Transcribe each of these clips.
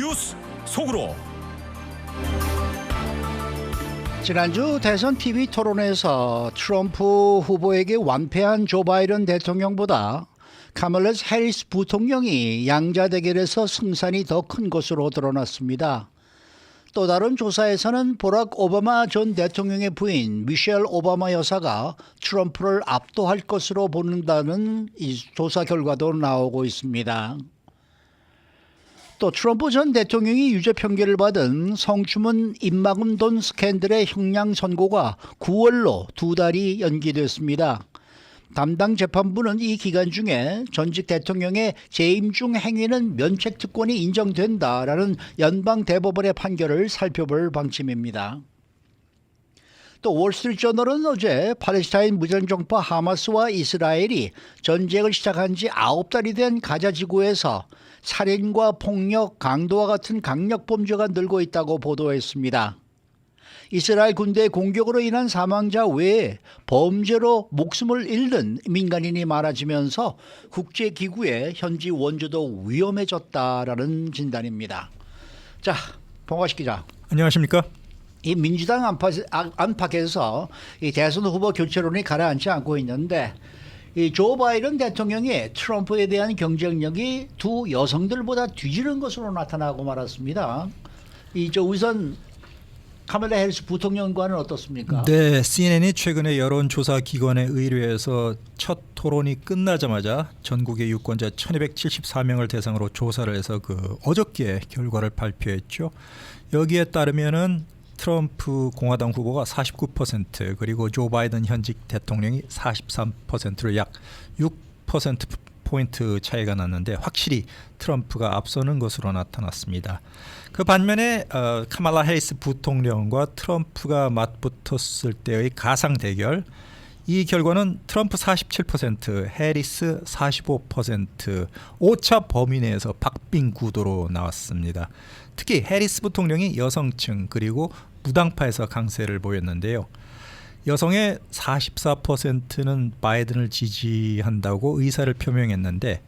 뉴스 속으로. 지난주 대선 TV 토론에서 트럼프 후보에게 완패한 조 바이든 대통령보다 카멀라 해리스 부통령이 양자 대결에서 승산이 더 큰 것으로 드러났습니다. 또 다른 조사에서는 버락 오바마 전 대통령의 부인 미셸 오바마 여사가 트럼프를 압도할 것으로 보는다는 이 조사 결과도 나오고 있습니다. 또 트럼프 전 대통령이 유죄 판결을 받은 성추문 입막음 돈 스캔들의 형량 선고가 9월로 2달이 연기됐습니다. 담당 재판부는 이 기간 중에 전직 대통령의 재임 중 행위는 면책 특권이 인정된다라는 연방 대법원의 판결을 살펴볼 방침입니다. 또 월스트리트저널은 어제 팔레스타인 무장정파 하마스와 이스라엘이 전쟁을 시작한 지 9달이 된 가자 지구에서 살인과 폭력, 강도와 같은 강력 범죄가 늘고 있다고 보도했습니다. 이스라엘 군대의 공격으로 인한 사망자 외에 범죄로 목숨을 잃는 민간인이 많아지면서 국제기구의 현지 원조도 위험해졌다라는 진단입니다. 자, 봉화식 기자. 안녕하십니까? 이 민주당 안팎에서 이 대선 후보 교체론이 가라앉지 않고 있는데 이 조 바이든 대통령의 트럼프에 대한 경쟁력이 두 여성들보다 뒤지는 것으로 나타나고 말았습니다. 우선 카멀라 해리스 부통령과는 어떻습니까? 네, CNN이 최근에 여론조사 기관에 의뢰해서 첫 토론이 끝나자마자 전국의 유권자 1274명을 대상으로 조사를 해서 어저께 결과를 발표했죠. 여기에 따르면은 트럼프 공화당 후보가 49% 그리고 조 바이든 현직 대통령이 43%로 약 6%포인트 차이가 났는데 확실히 트럼프가 앞서는 것으로 나타났습니다. 그 반면에 카멀라 해리스 부통령과 트럼프가 맞붙었을 때의 가상 대결, 이 결과는 트럼프 47%, 해리스 45%, 오차 범위 내에서 박빙 구도로 나왔습니다. 특히 해리스 부통령이 여성층 그리고 무당파에서 강세를 보였는데요. 여성의 44%는 바이든을 지지한다고 의사를 표명했는데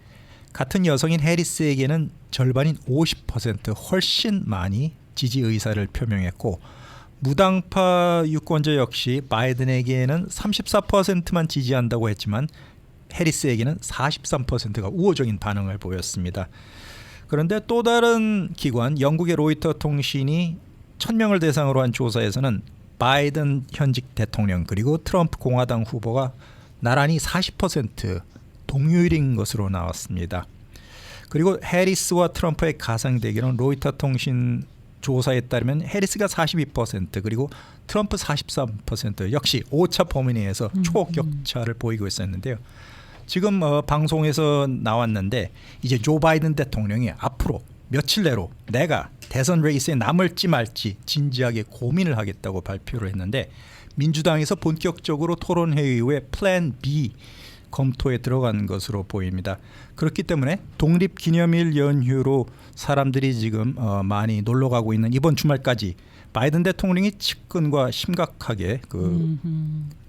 같은 여성인 해리스에게는 절반인 50% 훨씬 많이 지지 의사를 표명했고 무당파 유권자 역시 바이든에게는 34%만 지지한다고 했지만 해리스에게는 43%가 우호적인 반응을 보였습니다. 그런데 또 다른 기관 영국의 로이터 통신이 1000명을 대상으로 한 조사에서는 바이든 현직 대통령 그리고 트럼프 공화당 후보가 나란히 40% 동률인 것으로 나왔습니다. 그리고 해리스와 트럼프의 가상 대결은 로이터 통신 조사에 따르면 해리스가 42% 그리고 트럼프 43% 역시 오차 범위 내에서 초격차를 보이고 있었는데요. 지금 방송에서 나왔는데 이제 조 바이든 대통령이 앞으로 며칠 내로 내가 대선 레이스에 남을지 말지 진지하게 고민을 하겠다고 발표를 했는데 민주당에서 본격적으로 토론회의 이후에 플랜 B 검토에 들어간 것으로 보입니다. 그렇기 때문에 독립기념일 연휴로 사람들이 지금 많이 놀러 가고 있는 이번 주말까지 바이든 대통령이 측근과 심각하게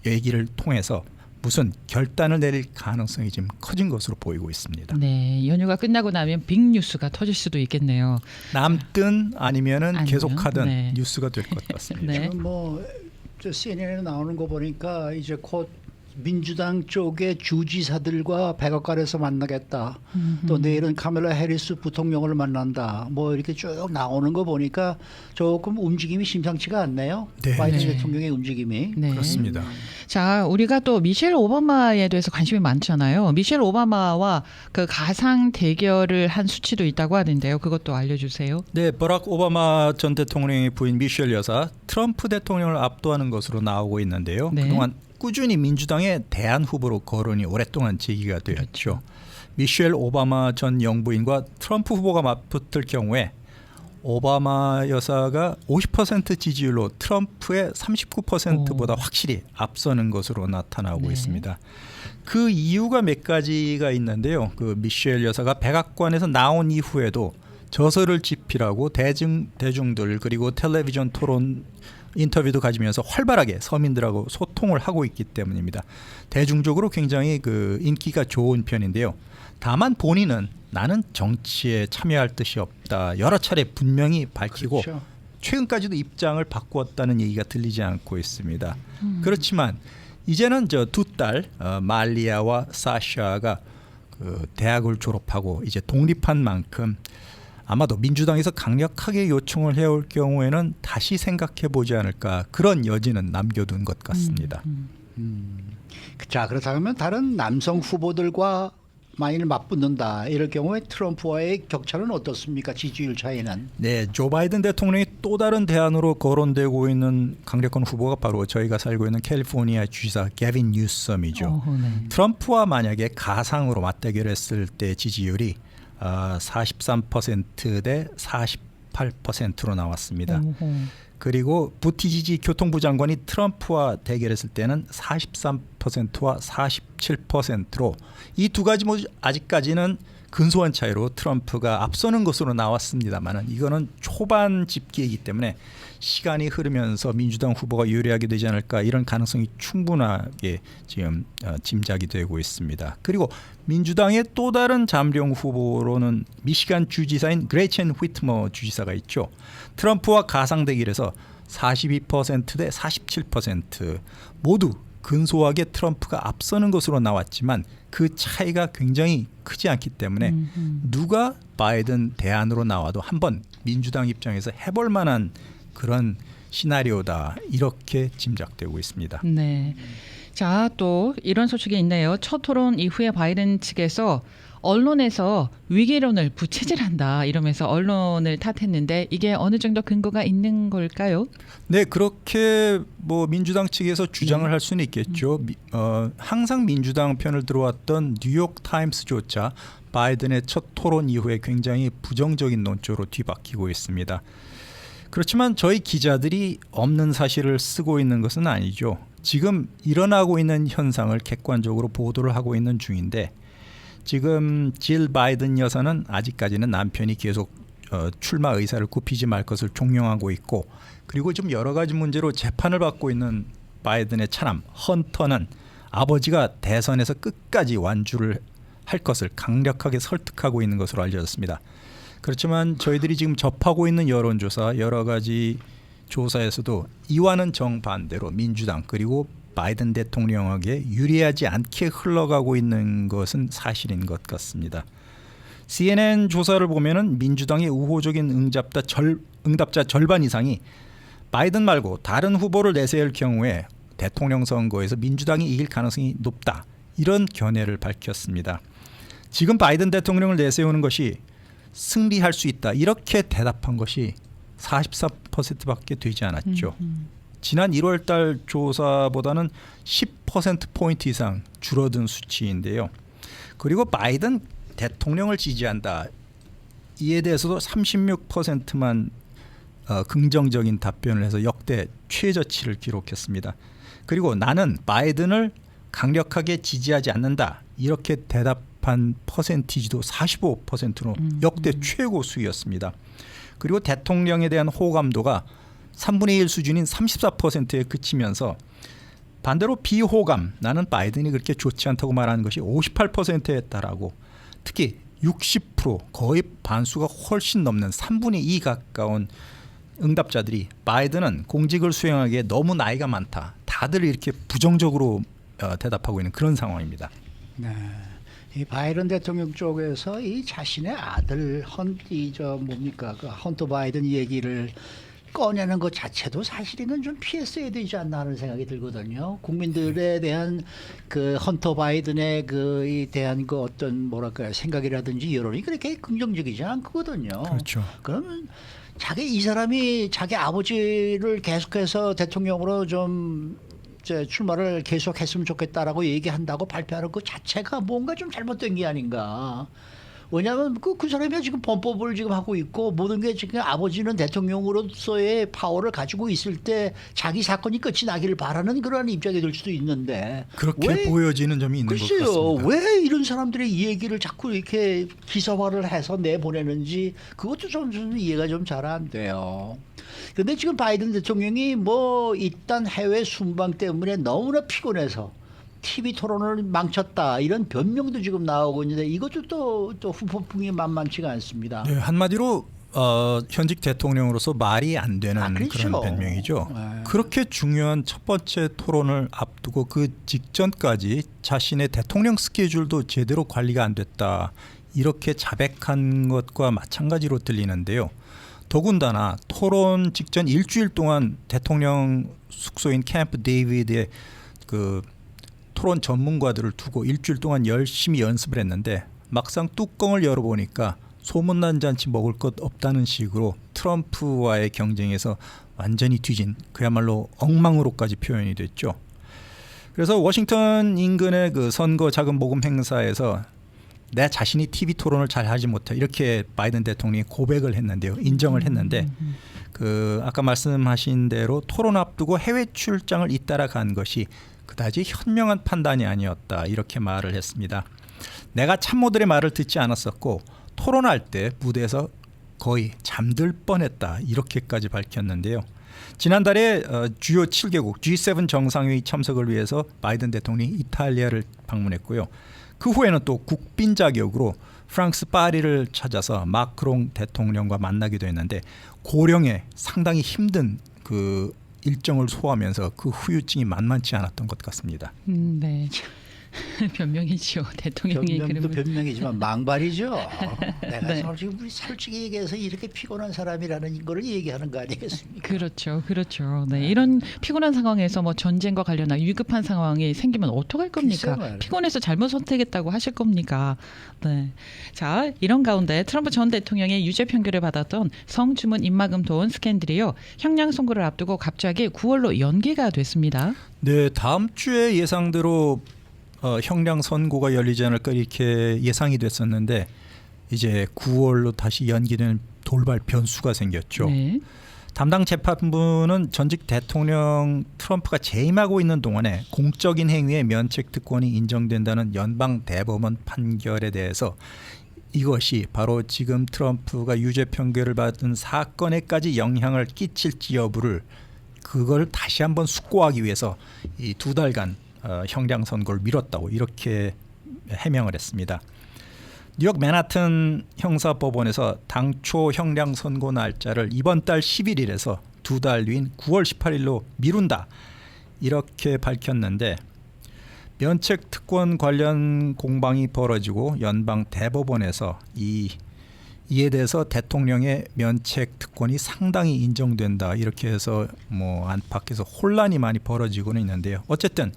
얘기를 통해서 무슨 결단을 내릴 가능성이 지금 커진 것으로 보이고 있습니다. 네, 연휴가 끝나고 나면 빅뉴스가 터질 수도 있겠네요. 남든 아니면 계속하든 네. 뉴스가 될 것 같습니다. 네. 지금 CNN에 나오는 거 보니까 이제 곧 민주당 쪽의 주지사들과 백악관에서 만나겠다. 또 내일은 카멀라 해리스 부통령을 만난다. 이렇게 쭉 나오는 거 보니까 조금 움직임이 심상치가 않네요. 네. 바이든 네. 대통령의 움직임이. 네. 그렇습니다. 자, 우리가 또 미셸 오바마에 대해서 관심이 많잖아요. 미셸 오바마와 그 가상 대결을 한 수치도 있다고 하는데요. 그것도 알려주세요. 네, 버락 오바마 전 대통령의 부인 미셸 여사 트럼프 대통령을 압도하는 것으로 나오고 있는데요. 네. 그동안 꾸준히 민주당의 대안 후보로 거론이 오랫동안 제기가 되었죠. 그렇죠. 미셸 오바마 전 영부인과 트럼프 후보가 맞붙을 경우에 오바마 여사가 50% 지지율로 트럼프의 39%보다 확실히 앞서는 것으로 나타나고 네. 있습니다. 그 이유가 몇 가지가 있는데요. 미셸 여사가 백악관에서 나온 이후에도 저서를 집필하고 대중들 그리고 텔레비전 토론 인터뷰도 가지면서 활발하게 서민들하고 소통을 하고 있기 때문입니다. 대중적으로 굉장히 인기가 좋은 편인데요. 다만 본인은 나는 정치에 참여할 뜻이 없다. 여러 차례 분명히 밝히고 그렇죠. 최근까지도 입장을 바꾸었다는 얘기가 들리지 않고 있습니다. 그렇지만 이제는 저 두 딸 말리아와 사샤가 그 대학을 졸업하고 이제 독립한 만큼 아마도 민주당에서 강력하게 요청을 해올 경우에는 다시 생각해 보지 않을까 그런 여지는 남겨둔 것 같습니다. 자, 그렇다면 다른 남성 후보들과 만일 맞붙는다 이럴 경우에 트럼프와의 격차는 어떻습니까? 지지율 차이는. 네, 조 바이든 대통령이 또 다른 대안으로 거론되고 있는 강력한 후보가 바로 저희가 살고 있는 캘리포니아 주지사 게빈 뉴섬이죠. 어허, 네. 트럼프와 만약에 가상으로 맞대결했을 때 지지율이 43%대 48%로 나왔습니다. 어허. 그리고 부티지지 교통부 장관이 트럼프와 대결했을 때는 43%와 47%로 이 두 가지 모두 아직까지는 근소한 차이로 트럼프가 앞서는 것으로 나왔습니다만은 이거는 초반 집계이기 때문에 시간이 흐르면서 민주당 후보가 유리하게 되지 않을까 이런 가능성이 충분하게 지금 짐작이 되고 있습니다. 그리고 민주당의 또 다른 잠룡 후보로는 미시간 주지사인 그레첸 휘트머 주지사가 있죠. 트럼프와 가상 대결에서 42%대 47% 모두 근소하게 트럼프가 앞서는 것으로 나왔지만 그 차이가 굉장히 크지 않기 때문에 누가 바이든 대안으로 나와도 한번 민주당 입장에서 해볼 만한 그런 시나리오다 이렇게 짐작되고 있습니다. 네. 자, 또 이런 소식이 있네요. 첫 토론 이후에 바이든 측에서 언론에서 위기론을 부채질한다 이러면서 언론을 탓했는데 이게 어느 정도 근거가 있는 걸까요? 네, 그렇게 뭐 민주당 측에서 주장을 할 수는 있겠죠. 항상 민주당 편을 들어왔던 뉴욕 타임스조차 바이든의 첫 토론 이후에 굉장히 부정적인 논조로 뒤바뀌고 있습니다. 그렇지만 저희 기자들이 없는 사실을 쓰고 있는 것은 아니죠. 지금 일어나고 있는 현상을 객관적으로 보도를 하고 있는 중인데 지금 질 바이든 여사는 아직까지는 남편이 계속 출마 의사를 굽히지 말 것을 종용하고 있고 그리고 좀 여러 가지 문제로 재판을 받고 있는 바이든의 차남 헌터는 아버지가 대선에서 끝까지 완주를 할 것을 강력하게 설득하고 있는 것으로 알려졌습니다. 그렇지만 저희들이 지금 접하고 있는 여론조사 여러 가지 조사에서도 이와는 정반대로 민주당 그리고 바이든 대통령에게 유리하지 않게 흘러가고 있는 것은 사실인 것 같습니다. CNN 조사를 보면은 민주당의 우호적인 응답자 절반 이상이 바이든 말고 다른 후보를 내세울 경우에 대통령 선거에서 민주당이 이길 가능성이 높다. 이런 견해를 밝혔습니다. 지금 바이든 대통령을 내세우는 것이 승리할 수 있다. 이렇게 대답한 것이 44%밖에 되지 않았죠. 지난 1월 달 조사보다는 10%포인트 이상 줄어든 수치인데요. 그리고 바이든 대통령을 지지한다. 이에 대해서도 36%만 긍정적인 답변을 해서 역대 최저치를 기록했습니다. 그리고 나는 바이든을 강력하게 지지하지 않는다. 이렇게 대답한 퍼센티지도 45%로 역대 최고 수였습니다. 그리고 대통령에 대한 호감도가 3분의 1 수준인 34%에 그치면서 반대로 비호감 나는 바이든이 그렇게 좋지 않다고 말하는 것이 58%에 달하고 특히 60% 거의 반수가 훨씬 넘는 3분의 2 가까운 응답자들이 바이든은 공직을 수행하기에 너무 나이가 많다. 다들 이렇게 부정적으로 대답하고 있는 그런 상황입니다. 네. 이 바이든 대통령 쪽에서 이 자신의 아들 그 헌터 바이든 얘기를 꺼내는 것 자체도 사실은 좀 피했어야 되지 않나 하는 생각이 들거든요. 국민들에 대한 그 헌터 바이든의 그에 대한 그 어떤 생각이라든지 여론이 그렇게 긍정적이지 않거든요. 그렇죠. 그러면 이 사람이 자기 아버지를 계속해서 대통령으로 좀 출마를 계속했으면 좋겠다라고 얘기한다고 발표하는 그 자체가 뭔가 좀 잘못된 게 아닌가. 왜냐하면 그 사람이 지금 범법을 지금 하고 있고 모든 게 지금 아버지는 대통령으로서의 파워를 가지고 있을 때 자기 사건이 끝이 나기를 바라는 그러한 입장이 될 수도 있는데 그렇게 보여지는 점이 있는 것 같습니다. 왜 이런 사람들의 이 얘기를 자꾸 이렇게 기사화를 해서 내보내는지 그것도 좀 이해가 좀 잘 안 돼요. 그런데 지금 바이든 대통령이 일단 해외 순방 때문에 너무나 피곤해서 TV 토론을 망쳤다 이런 변명도 지금 나오고 있는데 이것도 또 후폭풍이 만만치가 않습니다. 네, 한마디로 현직 대통령으로서 말이 안 되는 그렇죠. 그런 변명이죠. 네. 그렇게 중요한 첫 번째 토론을 앞두고 그 직전까지 자신의 대통령 스케줄도 제대로 관리가 안 됐다. 이렇게 자백한 것과 마찬가지로 들리는데요. 더군다나 토론 직전 일주일 동안 대통령 숙소인 캠프 데이비드의 그 토론 전문가들을 두고 일주일 동안 열심히 연습을 했는데 막상 뚜껑을 열어보니까 소문난 잔치 먹을 것 없다는 식으로 트럼프와의 경쟁에서 완전히 뒤진 그야말로 엉망으로까지 표현이 됐죠. 그래서 워싱턴 인근의 그 선거 자금 모금 행사에서 내 자신이 TV 토론을 잘 하지 못해 이렇게 바이든 대통령이 고백을 했는데요. 인정을 했는데 그 아까 말씀하신 대로 토론 앞두고 해외 출장을 잇따라 간 것이 그다지 현명한 판단이 아니었다 이렇게 말을 했습니다. 내가 참모들의 말을 듣지 않았었고 토론할 때 무대에서 거의 잠들 뻔했다 이렇게까지 밝혔는데요. 지난달에 주요 7개국 G7 정상회의 참석을 위해서 바이든 대통령이 이탈리아를 방문했고요. 그 후에는 또 국빈 자격으로 프랑스 파리를 찾아서 마크롱 대통령과 만나기도 했는데 고령에 상당히 힘든 그 일정을 소화하면서 그 후유증이 만만치 않았던 것 같습니다. 네. 변명이죠. 대통령이 변명도 그러면 변명이지만 망발이죠. 내가 네. 솔직히 얘기해서 이렇게 피곤한 사람이라는 거를 얘기하는 거 아니겠습니까? 그렇죠, 그렇죠. 네, 이런 피곤한 상황에서 뭐 전쟁과 관련한 위급한 상황이 생기면 어떡할 겁니까? 글쎄 말이에요. 피곤해서 잘못 선택했다고 하실 겁니까? 네. 자, 이런 가운데 트럼프 전 대통령의 유죄 판결을 받았던 성주문 입막음 돈 스캔들이요 형량 선고를 앞두고 갑자기 9월로 연기가 됐습니다. 네, 다음 주에 예상대로 형량 선고가 열리지 않을까 이렇게 예상이 됐었는데 이제 9월로 다시 연기되는 돌발 변수가 생겼죠. 네. 담당 재판부는 전직 대통령 트럼프가 재임하고 있는 동안에 공적인 행위에 면책 특권이 인정된다는 연방 대법원 판결에 대해서 이것이 바로 지금 트럼프가 유죄 판결을 받은 사건에까지 영향을 끼칠지 여부를 그걸 다시 한번 숙고하기 위해서 이 2달간 형량 선고를 미뤘다고 이렇게 해명을 했습니다. 뉴욕 맨하튼 형사법원에서 당초 형량 선고 날짜를 이번 달 11일에서 2달 뒤인 9월 18일로 미룬다 이렇게 밝혔는데 면책 특권 관련 공방이 벌어지고 연방 대법원에서 이에 대해서 대통령의 면책 특권이 상당히 인정된다 이렇게 해서 뭐 안팎에서 혼란이 많이 벌어지고는 있는데요. 어쨌든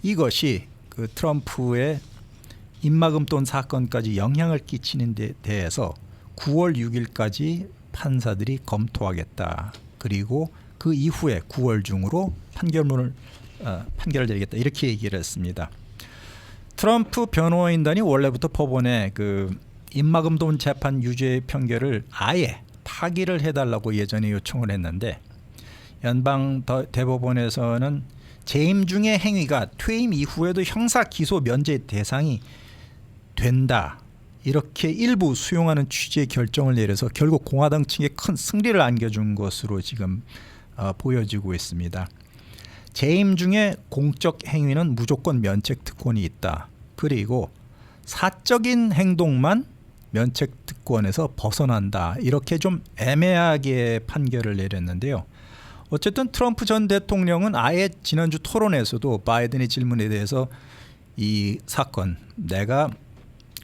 이것이 그 트럼프의 입막음돈 사건까지 영향을 끼치는 데 대해서 9월 6일까지 판사들이 검토하겠다. 그리고 그 이후에 9월 중으로 판결을 내리겠다. 이렇게 얘기를 했습니다. 트럼프 변호인단이 원래부터 법원에 그 입막음돈 재판 유죄 판결을 아예 파기를 해달라고 예전에 요청을 했는데 연방 대법원에서는 재임 중의 행위가 퇴임 이후에도 형사 기소 면제 대상이 된다. 이렇게 일부 수용하는 취지의 결정을 내려서 결국 공화당 측에 큰 승리를 안겨준 것으로 지금 보여지고 있습니다. 재임 중에 공적 행위는 무조건 면책 특권이 있다. 그리고 사적인 행동만 면책 특권에서 벗어난다. 이렇게 좀 애매하게 판결을 내렸는데요. 어쨌든 트럼프 전 대통령은 아예 지난주 토론에서도 바이든의 질문에 대해서 이 사건 내가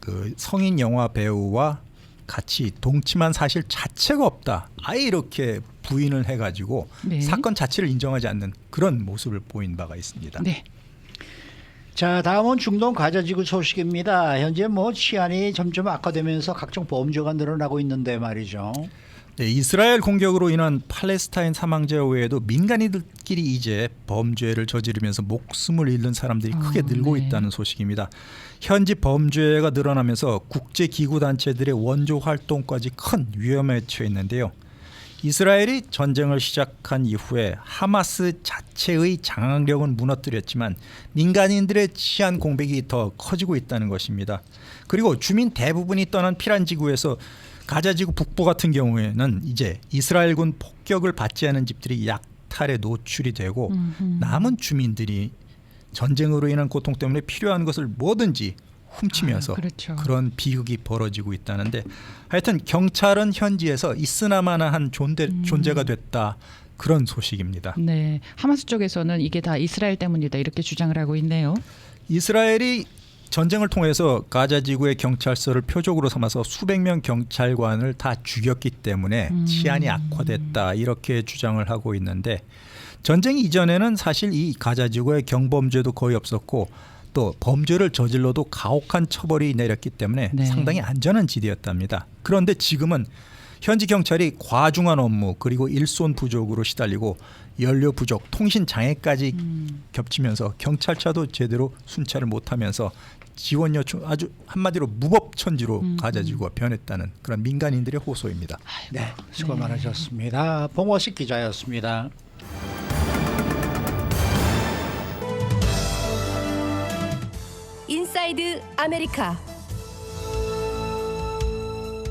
그 성인 영화 배우와 같이 동침한 사실 자체가 없다. 아예 이렇게 부인을 해가지고 네. 사건 자체를 인정하지 않는 그런 모습을 보인 바가 있습니다. 네. 자, 다음은 중동 가자지구 소식입니다. 현재 뭐 치안이 점점 악화되면서 각종 범죄가 늘어나고 있는데 말이죠. 네, 이스라엘 공격으로 인한 팔레스타인 사망자 외에도 민간인들끼리 이제 범죄를 저지르면서 목숨을 잃는 사람들이 크게 늘고 네. 있다는 소식입니다. 현지 범죄가 늘어나면서 국제기구단체들의 원조 활동까지 큰 위험에 처해 있는데요. 이스라엘이 전쟁을 시작한 이후에 하마스 자체의 장악력은 무너뜨렸지만 민간인들의 치안 공백이 더 커지고 있다는 것입니다. 그리고 주민 대부분이 떠난 피란지구에서 가자지구 북부 같은 경우에는 이제 이스라엘군 폭격을 받지 않은 집들이 약탈에 노출이 되고 남은 주민들이 전쟁으로 인한 고통 때문에 필요한 것을 뭐든지 훔치면서 그렇죠. 그런 비극이 벌어지고 있다는데 하여튼 경찰은 현지에서 있으나마나한 존재가 됐다. 그런 소식입니다. 네, 하마스 쪽에서는 이게 다 이스라엘 때문이다 이렇게 주장을 하고 있네요. 이스라엘이 전쟁을 통해서 가자 지구의 경찰서를 표적으로 삼아서 수백 명 경찰관을 다 죽였기 때문에 치안이 악화됐다 이렇게 주장을 하고 있는데 전쟁 이전에는 사실 이 가자 지구에 경범죄도 거의 없었고 또 범죄를 저질러도 가혹한 처벌이 내렸기 때문에 네. 상당히 안전한 지대였답니다. 그런데 지금은 현지 경찰이 과중한 업무 그리고 일손 부족으로 시달리고 연료 부족, 통신 장애까지 겹치면서 경찰차도 제대로 순찰을 못하면서 지원 요청 아주 한마디로 무법천지로 가자지구가 변했다는 그런 민간인들의 호소입니다. 네, 수고 많으셨습니다. 봉화식 기자였습니다. 인사이드 아메리카.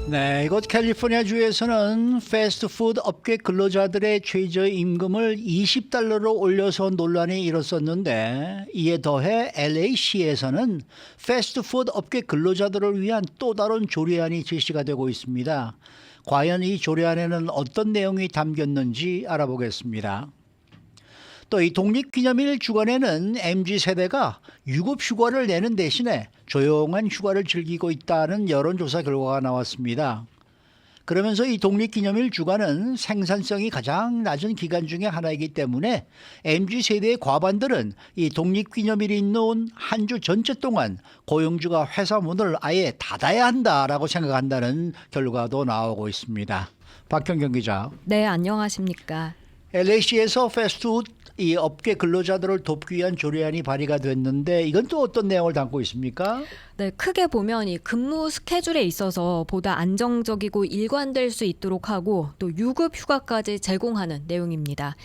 네, 이곳 캘리포니아 주에서는 패스트푸드 업계 근로자들의 최저임금을 $20로 올려서 논란이 일었었는데 이에 더해 LA시에서는 패스트푸드 업계 근로자들을 위한 또 다른 조례안이 제시가 되고 있습니다. 과연 이 조례안에는 어떤 내용이 담겼는지 알아보겠습니다. 또 이 독립기념일 주간에는 MZ세대가 유급휴가를 내는 대신에 조용한 휴가를 즐기고 있다는 여론조사 결과가 나왔습니다. 그러면서 이 독립기념일 주간은 생산성이 가장 낮은 기간 중에 하나이기 때문에 MZ세대의 과반들은 이 독립기념일이 있는 한 주 전체 동안 고용주가 회사 문을 아예 닫아야 한다라고 생각한다는 결과도 나오고 있습니다. 박현경 기자. 네, 안녕하십니까. LA시에서 패스트푸드 이 업계 근로자들을 돕기 위한 조례안이 발의가 됐는데 이건 또 어떤 내용을 담고 있습니까? 네, 크게 보면 이 근무 스케줄에 있어서 보다 안정적이고 일관될 수 있도록 하고 또 유급 휴가까지 제공하는 내용입니다.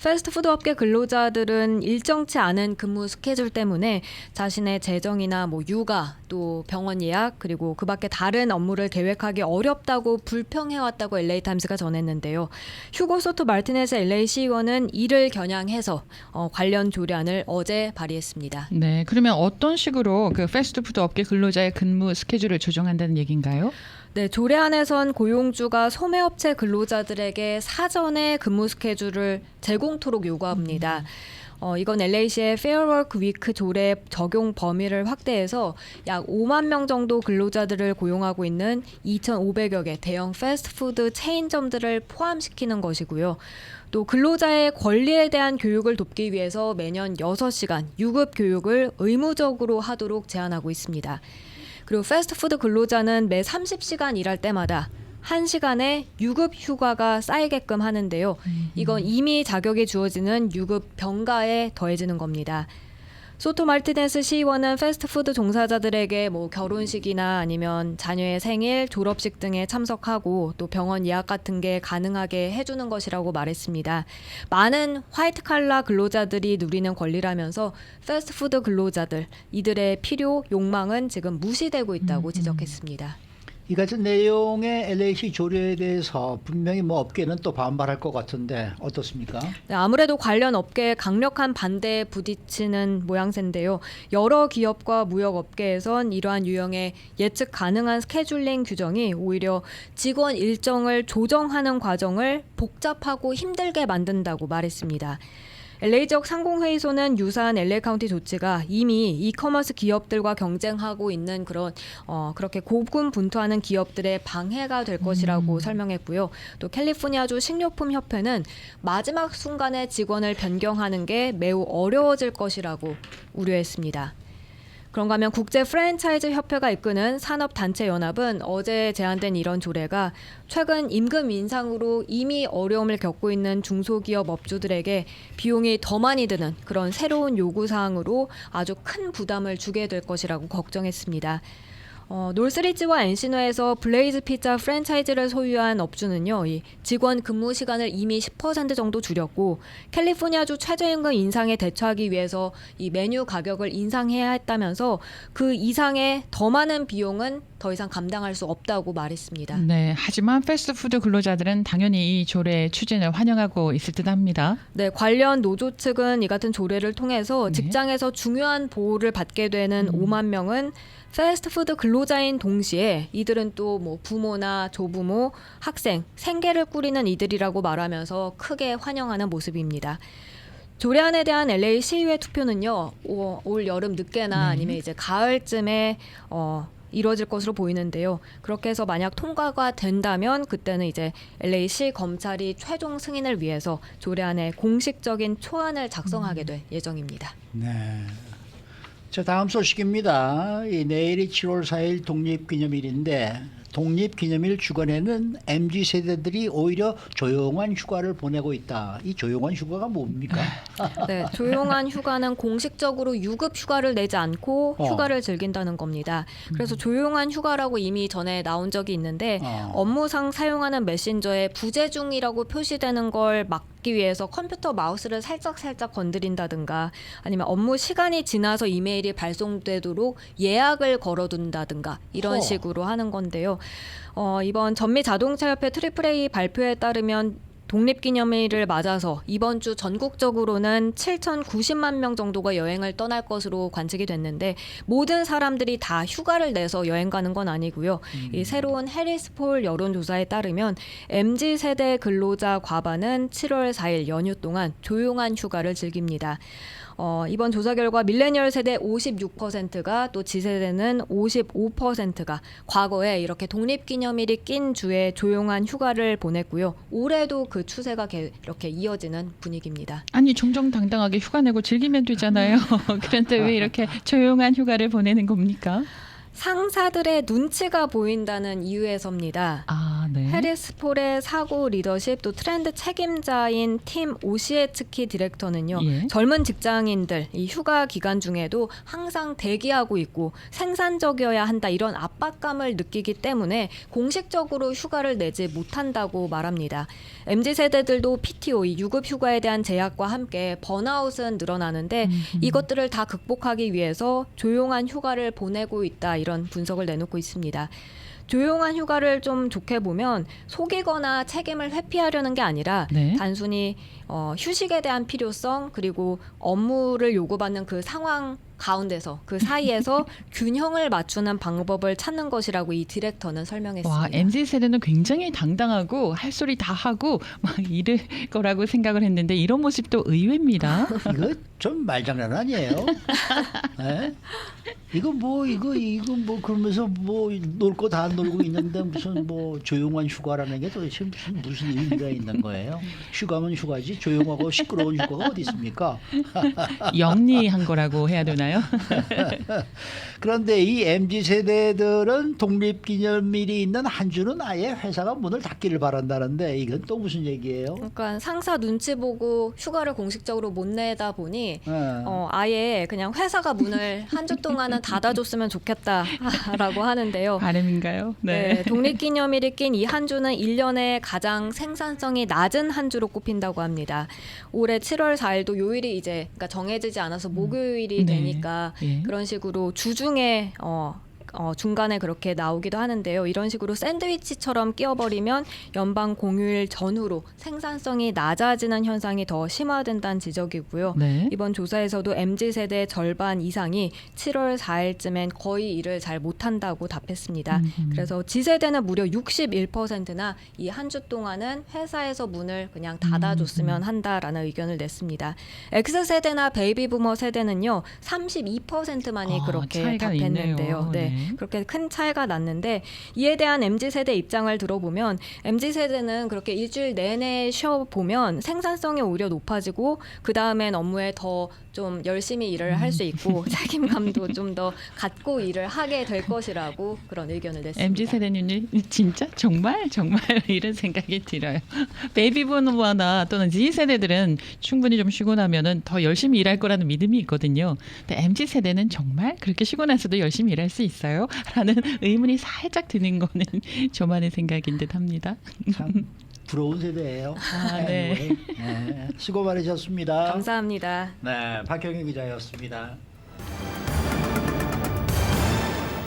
패스트푸드 업계 근로자들은 일정치 않은 근무 스케줄 때문에 자신의 재정이나 육아, 또 병원 예약, 그리고 그 밖에 다른 업무를 계획하기 어렵다고 불평해왔다고 LA타임스가 전했는데요. 휴고 소토 마르티네스 LA 시의원은 이를 겨냥해서 관련 조례안을 어제 발의했습니다. 네, 그러면 어떤 식으로 그 패스트푸드 업계 근로자의 근무 스케줄을 조정한다는 얘기인가요? 네, 조례안에선 고용주가 소매업체 근로자들에게 사전에 근무 스케줄을 제공토록 요구합니다. 이건 LA시의 페어워크 위크 조례 적용 범위를 확대해서 약 5만 명 정도 근로자들을 고용하고 있는 2,500여 개 대형 패스트푸드 체인점들을 포함시키는 것이고요. 또 근로자의 권리에 대한 교육을 돕기 위해서 매년 6시간 유급 교육을 의무적으로 하도록 제한하고 있습니다. 그리고 패스트푸드 근로자는 매 30시간 일할 때마다 1시간의 유급 휴가가 쌓이게끔 하는데요. 이건 이미 자격이 주어지는 유급 병가에 더해지는 겁니다. 소토 마르티네스 시의원은 패스트푸드 종사자들에게 결혼식이나 아니면 자녀의 생일, 졸업식 등에 참석하고 또 병원 예약 같은 게 가능하게 해주는 것이라고 말했습니다. 많은 화이트 칼라 근로자들이 누리는 권리라면서 패스트푸드 근로자들, 이들의 필요, 욕망은 지금 무시되고 있다고 지적했습니다. 이 같은 내용의 LA시 조례에 대해서 분명히 업계는 또 반발할 것 같은데 어떻습니까? 네, 아무래도 관련 업계에 강력한 반대에 부딪히는 모양새인데요. 여러 기업과 무역업계에선 이러한 유형의 예측 가능한 스케줄링 규정이 오히려 직원 일정을 조정하는 과정을 복잡하고 힘들게 만든다고 말했습니다. LA 지역 상공회의소는 유사한 LA 카운티 조치가 이미 이커머스 기업들과 경쟁하고 있는 그런 그렇게 고군분투하는 기업들의 방해가 될 것이라고 설명했고요. 또 캘리포니아주 식료품협회는 마지막 순간에 직원을 변경하는 게 매우 어려워질 것이라고 우려했습니다. 그런가 하면 국제 프랜차이즈 협회가 이끄는 산업단체연합은 어제 제안된 이런 조례가 최근 임금 인상으로 이미 어려움을 겪고 있는 중소기업 업주들에게 비용이 더 많이 드는 그런 새로운 요구사항으로 아주 큰 부담을 주게 될 것이라고 걱정했습니다. 놀스리지와 엔시노에서 블레이즈 피자 프랜차이즈를 소유한 업주는요, 이 직원 근무 시간을 이미 10% 정도 줄였고, 캘리포니아주 최저임금 인상에 대처하기 위해서 이 메뉴 가격을 인상해야 했다면서 그 이상의 더 많은 비용은 더 이상 감당할 수 없다고 말했습니다. 네, 하지만 패스트푸드 근로자들은 당연히 이 조례 추진을 환영하고 있을 듯합니다. 네, 관련 노조 측은 이 같은 조례를 통해서 네. 직장에서 중요한 보호를 받게 되는 5만 명은 패스트푸드 근로자인 동시에 이들은 또 뭐 부모나 조부모, 학생, 생계를 꾸리는 이들이라고 말하면서 크게 환영하는 모습입니다. 조례안에 대한 LA 시의회 투표는요, 올 여름 늦게나 아니면 이제 가을쯤에 이루어질 것으로 보이는데요. 그렇게 해서 만약 통과가 된다면 그때는 이제 LA시 검찰이 최종 승인을 위해서 조례안에 공식적인 초안을 작성하게 될 예정입니다. 네. 자, 다음 소식입니다. 내일이 7월 4일 독립기념일인데 독립기념일 주간에는 MZ세대들이 오히려 조용한 휴가를 보내고 있다. 이 조용한 휴가가 뭡니까? 네, 조용한 휴가는 공식적으로 유급 휴가를 내지 않고 휴가를 즐긴다는 겁니다. 그래서 조용한 휴가라고 이미 전에 나온 적이 있는데 업무상 사용하는 메신저에 부재 중이라고 표시되는 걸 막기 위해서 컴퓨터 마우스를 살짝 건드린다든가 아니면 업무 시간이 지나서 이메일이 발송되도록 예약을 걸어둔다든가 이런 식으로 하는 건데요. 이번 전미자동차협회 트리플A 발표에 따르면 독립기념일을 맞아서 이번 주 전국적으로는 7,090만 명 정도가 여행을 떠날 것으로 관측이 됐는데 모든 사람들이 다 휴가를 내서 여행 가는 건 아니고요. 이 새로운 해리스폴 여론조사에 따르면 MZ세대 근로자 과반은 7월 4일 연휴 동안 조용한 휴가를 즐깁니다. 이번 조사 결과 밀레니얼 세대 56%가 또 Z세대는 55%가 과거에 이렇게 독립기념일이 낀 주에 조용한 휴가를 보냈고요. 올해도 그 추세가 이렇게 이어지는 분위기입니다. 아니 정정당당하게 휴가 내고 즐기면 되잖아요. 그런데 왜 이렇게 조용한 휴가를 보내는 겁니까? 상사들의 눈치가 보인다는 이유에서입니다. 아, 네. 해리스폴의 사고 리더십 또 트렌드 책임자인 팀 오시에츠키 디렉터는요. 예. 젊은 직장인들 이 휴가 기간 중에도 항상 대기하고 있고 생산적이어야 한다 이런 압박감을 느끼기 때문에 공식적으로 휴가를 내지 못한다고 말합니다. MZ세대들도 PTO, 이 유급 휴가에 대한 제약과 함께 번아웃은 늘어나는데 이것들을 다 극복하기 위해서 조용한 휴가를 보내고 있다 이런 분석을 내놓고 있습니다. 조용한 휴가를 좀 좋게 보면 속이거나 책임을 회피하려는 게 아니라 네. 단순히 휴식에 대한 필요성 그리고 업무를 요구받는 그 상황 가운데서 그 사이에서 균형을 맞추는 방법을 찾는 것이라고 이 디렉터는 설명했습니다. 와, MZ세대는 굉장히 당당하고 할 소리 다 하고 막 이럴 거라고 생각을 했는데 이런 모습도 의외입니다. 이거 좀 말장난 아니에요? 네? 이거 뭐 그러면서 뭐 놀 거 다 놀고 있는데 무슨 뭐 조용한 휴가라는 게 도대체 무슨 의미가 있는 거예요? 휴가면 휴가지 조용하고 시끄러운 휴가가 어디 있습니까? 영리한 거라고 해야 되나요? 그런데 이 MZ세대들은 독립기념일이 있는 한 주는 아예 회사가 문을 닫기를 바란다는데 이건 또 무슨 얘기예요? 그러니까 상사 눈치 보고 휴가를 공식적으로 못 내다 보니 네. 아예 그냥 회사가 문을 한 주 동안은 닫아줬으면 좋겠다라고 하는데요. 바람인가요? 네, 독립기념일이 낀 이 한 주는 1년에 가장 생산성이 낮은 한 주로 꼽힌다고 합니다. 올해 7월 4일도 요일이 이제 그러니까 정해지지 않아서 목요일이 네. 되니까 예. 그런 식으로 주중에 중간에 그렇게 나오기도 하는데요. 이런 식으로 샌드위치처럼 끼워버리면 연방 공휴일 전후로 생산성이 낮아지는 현상이 더 심화된다는 지적이고요. 네. 이번 조사에서도 MZ세대 절반 이상이 7월 4일쯤엔 거의 일을 잘 못한다고 답했습니다. 그래서 Z세대는 무려 61%나 이 한 주 동안은 회사에서 문을 그냥 닫아줬으면 한다라는 의견을 냈습니다. X세대나 베이비부머 세대는요. 32%만이 그렇게 차이가 답했는데요. 있네요. 네. 그렇게 큰 차이가 났는데 이에 대한 MZ세대 입장을 들어보면 MZ세대는 그렇게 일주일 내내 쉬어보면 생산성이 오히려 높아지고 그 다음엔 업무에 더 좀 열심히 일을 할 수 있고 책임감도 좀 더 갖고 일을 하게 될 것이라고 그런 의견을 냈습니다. MZ 세대는 진짜 정말 이런 생각이 들어요. 베이비 부모나 또는 Z 세대들은 충분히 좀 쉬고 나면은 더 열심히 일할 거라는 믿음이 있거든요. 근데 MZ 세대는 정말 그렇게 쉬고 나서도 열심히 일할 수 있어요? 라는 의문이 살짝 드는 거는 저만의 생각인 듯합니다. 참 부러운 세대예요. 네. anyway, 수고 많으셨습니다. 감사합니다. 네, 박경희 기자였습니다.